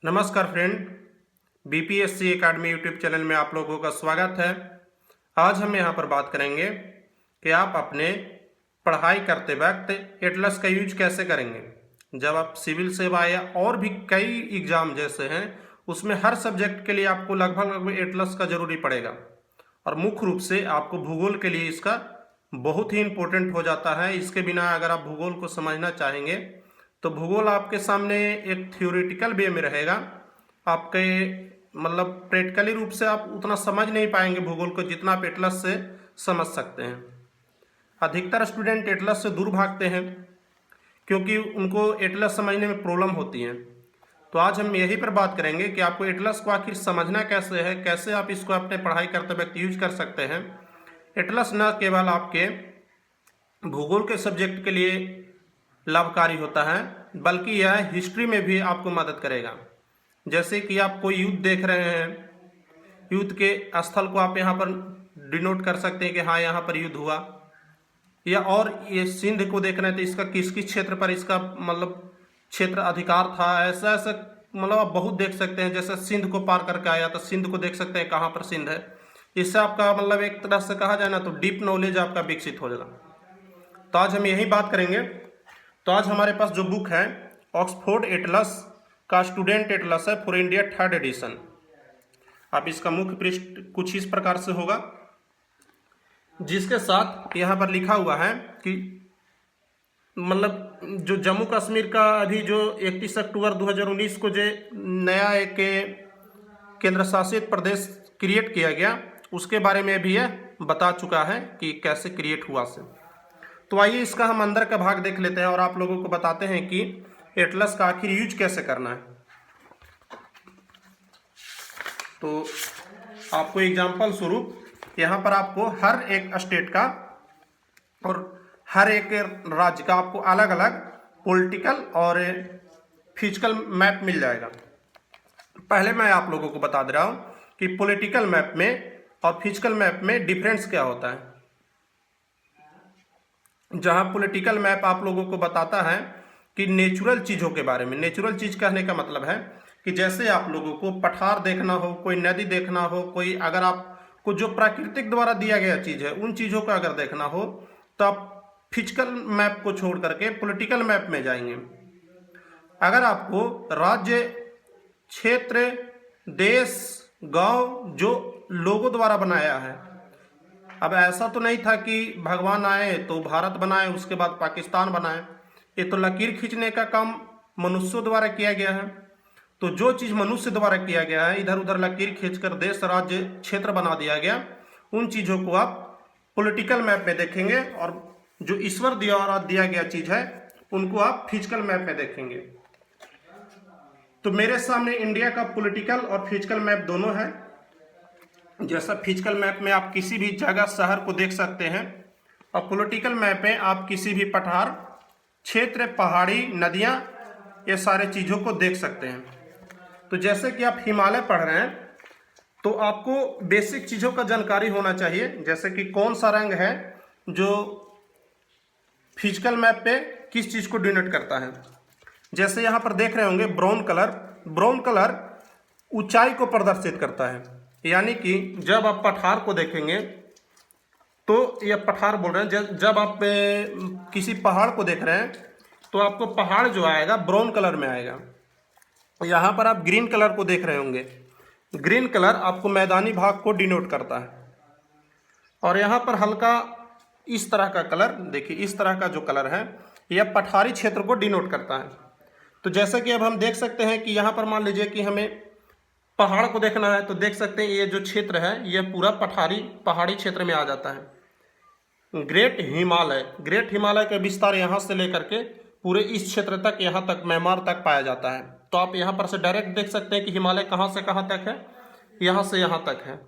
नमस्कार friend, BPSC academy YouTube channel में आप लोगों का स्वागत है। आज हम यहाँ पर बात करेंगे कि आप अपने पढ़ाई करते वक्त एटलस का यूज कैसे करेंगे। जब आप सिविल सेवा या और भी कई एग्जाम जैसे हैं उसमें हर सब्जेक्ट के लिए आपको लगभग एटलस का जरूरी पड़ेगा और मुख्य रूप से आपको भूगोल के लिए इसका बहुत ही इम्पोर्टेंट हो जाता है। इसके बिना अगर आप भूगोल को समझना चाहेंगे तो भूगोल आपके सामने एक थ्योरेटिकल वे में रहेगा। आपके मतलब प्रैक्टिकली रूप से आप उतना समझ नहीं पाएंगे भूगोल को जितना आप एटलस से समझ सकते हैं। अधिकतर स्टूडेंट एटलस से दूर भागते हैं क्योंकि उनको एटलस समझने में प्रॉब्लम होती है। तो आज हम यही पर बात करेंगे कि आपको एटलस को आखिर समझना कैसे है, कैसे आप इसको अपने पढ़ाई करते वक्त यूज कर सकते हैं। एटलस न केवल आपके भूगोल के सब्जेक्ट के लिए लाभकारी होता है बल्कि यह हिस्ट्री में भी आपको मदद करेगा। जैसे कि आप कोई युद्ध देख रहे हैं, युद्ध के स्थल को आप यहाँ पर डिनोट कर सकते हैं कि हाँ यहाँ पर युद्ध हुआ, या और ये सिंध को देख रहे हैं तो इसका किस किस क्षेत्र पर इसका मतलब क्षेत्र अधिकार था। ऐसा ऐसा मतलब आप बहुत देख सकते हैं। जैसे सिंध को पार करके आया तो सिंध को देख सकते हैं कहाँ पर सिंध है। इससे आपका मतलब एक तरह से कहा जाए ना तो डीप नॉलेज आपका विकसित हो जाएगा। तो आज हम यही बात करेंगे। तो आज हमारे पास जो बुक है ऑक्सफोर्ड एटलस का स्टूडेंट एटलस है फॉर इंडिया 3rd एडिशन। आप इसका मुख्य पृष्ठ कुछ इस प्रकार से होगा, जिसके साथ यहाँ पर लिखा हुआ है कि मतलब जो जम्मू कश्मीर का अभी जो 31 अक्टूबर 2019 को जो नया एक केंद्र शासित प्रदेश क्रिएट किया गया उसके बारे में भी यह बता चुका है कि कैसे क्रिएट हुआ से। तो आइए इसका हम अंदर का भाग देख लेते हैं और आप लोगों को बताते हैं कि एटलस का आखिर यूज कैसे करना है। तो आपको एग्जाम्पल स्वरूप यहाँ पर आपको हर एक स्टेट का और हर एक राज्य का आपको अलग अलग पॉलिटिकल और फिजिकल मैप मिल जाएगा। पहले मैं आप लोगों को बता दे रहा हूँ कि पॉलिटिकल मैप में और फिजिकल मैप में डिफरेंस क्या होता है। जहाँ पॉलिटिकल मैप आप लोगों को बताता है कि नेचुरल चीज़ों के बारे में। नेचुरल चीज़ कहने का मतलब है कि जैसे आप लोगों को पठार देखना हो, कोई नदी देखना हो, कोई अगर आपको जो प्राकृतिक द्वारा दिया गया चीज़ है उन चीज़ों का अगर देखना हो तो आप फिजिकल मैप को छोड़ करके पॉलिटिकल मैप में जाएंगे। अगर आपको राज्य, क्षेत्र, देश, गांव जो लोगों द्वारा बनाया है, अब ऐसा तो नहीं था कि भगवान आए तो भारत बनाए उसके बाद पाकिस्तान बनाए। ये तो लकीर खींचने का काम मनुष्यों द्वारा किया गया है। तो जो चीज़ मनुष्य द्वारा किया गया है, इधर उधर लकीर खींचकर देश, राज्य, क्षेत्र बना दिया गया, उन चीज़ों को आप पॉलिटिकल मैप में देखेंगे और जो ईश्वर द्वारा दिया गया चीज़ है उनको आप फिजिकल मैप में देखेंगे। तो मेरे सामने इंडिया का पॉलिटिकल और फिजिकल मैप दोनों है। जैसा फिजिकल मैप में आप किसी भी जगह, शहर को देख सकते हैं और पॉलिटिकल मैप में आप किसी भी पठार, क्षेत्र, पहाड़ी, नदियां, ये सारे चीज़ों को देख सकते हैं। तो जैसे कि आप हिमालय पढ़ रहे हैं तो आपको बेसिक चीज़ों का जानकारी होना चाहिए, जैसे कि कौन सा रंग है जो फिजिकल मैप पे किस चीज़ को डिनोट करता है। जैसे यहाँ पर देख रहे होंगे ब्राउन कलर, ब्राउन कलर ऊंचाई को प्रदर्शित करता है। यानी कि जब आप पठार को देखेंगे तो यह पठार बोल रहे हैं, जब आप किसी पहाड़ को देख रहे हैं तो आपको पहाड़ जो आएगा ब्राउन कलर में आएगा। यहाँ पर आप ग्रीन कलर को देख रहे होंगे, ग्रीन कलर आपको मैदानी भाग को डिनोट करता है। और यहाँ पर हल्का इस तरह का कलर देखिए, इस तरह का जो कलर है यह पठारी क्षेत्र को डिनोट करता है। तो जैसे कि अब हम देख सकते हैं कि यहाँ पर मान लीजिए कि हमें पहाड़ को देखना है तो देख सकते हैं ये जो क्षेत्र है यह पूरा पहाड़ी क्षेत्र में आ जाता है। ग्रेट हिमालय का विस्तार यहाँ से लेकर के पूरे इस क्षेत्र तक, यहाँ तक म्यांमार तक पाया जाता है। तो आप यहाँ पर से डायरेक्ट देख सकते हैं कि हिमालय कहाँ से कहाँ तक है, यहाँ से यहाँ तक है।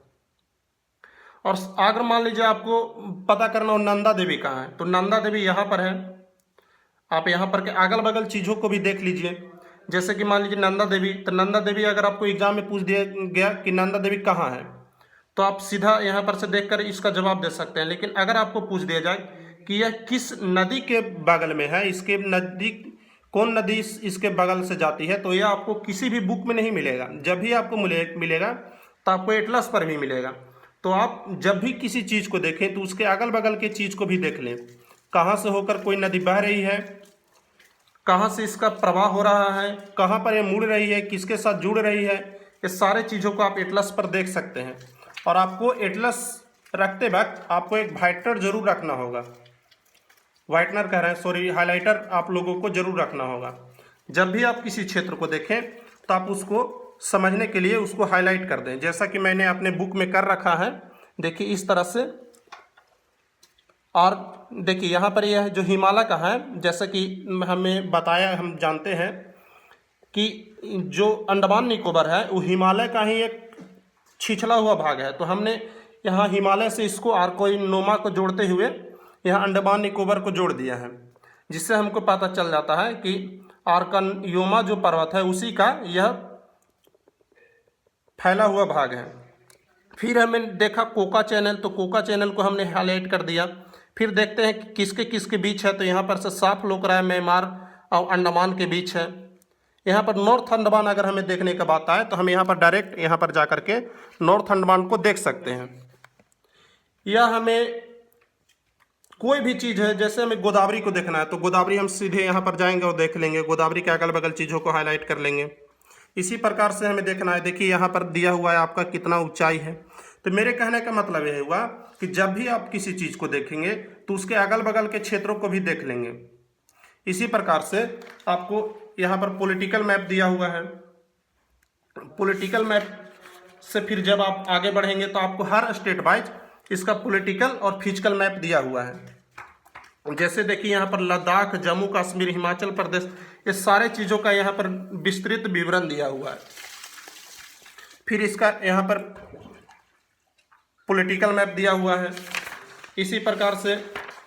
और अगर मान लीजिए आपको पता करना हो नंदा देवी कहाँ है तो नंदा देवी यहाँ पर है। आप यहाँ पर के अगल बगल चीज़ों को भी देख लीजिए। जैसे कि मान लीजिए नंदा देवी, तो नंदा देवी अगर आपको एग्जाम में पूछ दिया गया कि नंदा देवी कहाँ है तो आप सीधा यहाँ पर से देखकर इसका जवाब दे सकते हैं। लेकिन अगर आपको पूछ दिया जाए कि यह किस नदी के बगल में है, इसके नदी कौन नदी इसके बगल से जाती है, तो यह आपको किसी भी बुक में नहीं मिलेगा। जब भी आपको मिलेगा तो आपको एटलस पर भी मिलेगा। तो आप जब भी किसी चीज़ को देखें तो उसके अगल बगल के चीज़ को भी देख लें, कहाँ से होकर कोई नदी बह रही है, कहाँ से इसका प्रवाह हो रहा है, कहाँ पर ये मुड़ रही है, किसके साथ जुड़ रही है, ये सारे चीज़ों को आप एटलस पर देख सकते हैं। और आपको एटलस रखते वक्त आपको एक वाइटनर जरूर रखना होगा, वाइटनर कह रहे हैं सॉरी, हाइलाइटर आप लोगों को जरूर रखना होगा। जब भी आप किसी क्षेत्र को देखें तो आप उसको समझने के लिए उसको हाईलाइट कर दें, जैसा कि मैंने अपने बुक में कर रखा है। देखिए इस तरह से। और देखिए यहाँ पर यह जो हिमालय का है, जैसा कि हमें बताया, हम जानते हैं कि जो अंडमान निकोबार है वो हिमालय का ही एक छिछला हुआ भाग है। तो हमने यहाँ हिमालय से इसको आर्कोइनोमा को जोड़ते हुए यहाँ अंडमान निकोबार को जोड़ दिया है, जिससे हमको पता चल जाता है कि आर्कोइनोमा जो पर्वत है उसी का यह फैला हुआ भाग है। फिर हमें देखा कोका चैनल, तो कोका चैनल को हमने हाईलाइट कर दिया। फिर देखते हैं कि किसके किसके बीच है, तो यहाँ पर से साफ लोकराय म्यांमार और अंडमान के बीच है। यहाँ पर नॉर्थ अंडमान अगर हमें देखने का बात आए तो हम यहाँ पर डायरेक्ट यहाँ पर जा करके नॉर्थ अंडमान को देख सकते हैं। या हमें कोई भी चीज़ है, जैसे हमें गोदावरी को देखना है तो गोदावरी हम सीधे यहाँ पर जाएंगे और देख लेंगे, गोदावरी के अगल बगल चीज़ों को हाईलाइट कर लेंगे। इसी प्रकार से हमें देखना है, देखिए यहाँ पर दिया हुआ है आपका कितना ऊंचाई है। तो मेरे कहने का मतलब यह हुआ कि जब भी आप किसी चीज़ को देखेंगे तो उसके अगल बगल के क्षेत्रों को भी देख लेंगे। इसी प्रकार से आपको यहाँ पर पॉलिटिकल मैप दिया हुआ है। पॉलिटिकल मैप से फिर जब आप आगे बढ़ेंगे तो आपको हर स्टेट वाइज इसका पॉलिटिकल और फिजिकल मैप दिया हुआ है। जैसे देखिए यहाँ पर लद्दाख, जम्मू कश्मीर, हिमाचल प्रदेश, ये सारे चीज़ों का यहाँ पर विस्तृत विवरण दिया हुआ है। फिर इसका यहाँ पर पॉलिटिकल मैप दिया हुआ है। इसी प्रकार से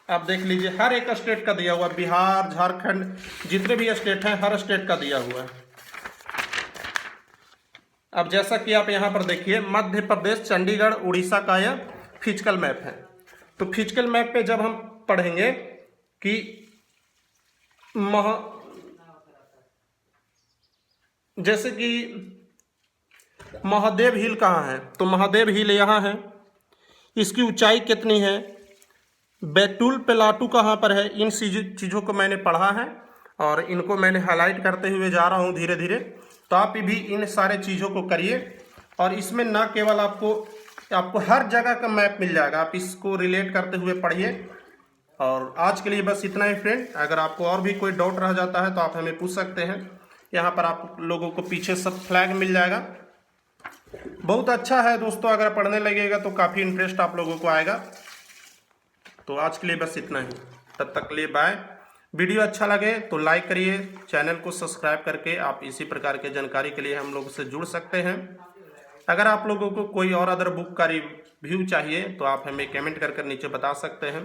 आप देख लीजिए हर एक स्टेट का दिया हुआ, बिहार, झारखंड, जितने भी स्टेट हैं हर स्टेट का दिया हुआ है। अब जैसा कि आप यहाँ पर देखिए मध्य प्रदेश, चंडीगढ़, उड़ीसा का यह फिजिकल मैप है। तो फिजिकल मैप पे जब हम पढ़ेंगे कि जैसे कि महादेव हिल कहाँ है, तो महादेव हिल यहाँ है, इसकी ऊंचाई कितनी है, बैतूल प्लाटू कहाँ पर है, इन चीज़ों को मैंने पढ़ा है और इनको मैंने हाईलाइट करते हुए जा रहा हूँ धीरे धीरे। तो आप भी इन सारे चीज़ों को करिए और इसमें ना केवल आपको हर जगह का मैप मिल जाएगा, आप इसको रिलेट करते हुए पढ़िए। और आज के लिए बस इतना ही फ्रेंड। अगर आपको और भी कोई डाउट रह जाता है तो आप हमें पूछ सकते हैं। यहाँ पर आप लोगों को पीछे सब फ्लैग मिल जाएगा, बहुत अच्छा है दोस्तों। अगर पढ़ने लगेगा तो काफ़ी इंटरेस्ट आप लोगों को आएगा। तो आज के लिए बस इतना ही, तब तक के लिए बाय। वीडियो अच्छा लगे तो लाइक करिए, चैनल को सब्सक्राइब करके आप इसी प्रकार के जानकारी के लिए हम लोग से जुड़ सकते हैं। अगर आप लोगों को कोई और अदर बुक का रिव्यू चाहिए तो आप हमें कमेंट कर नीचे बता सकते हैं।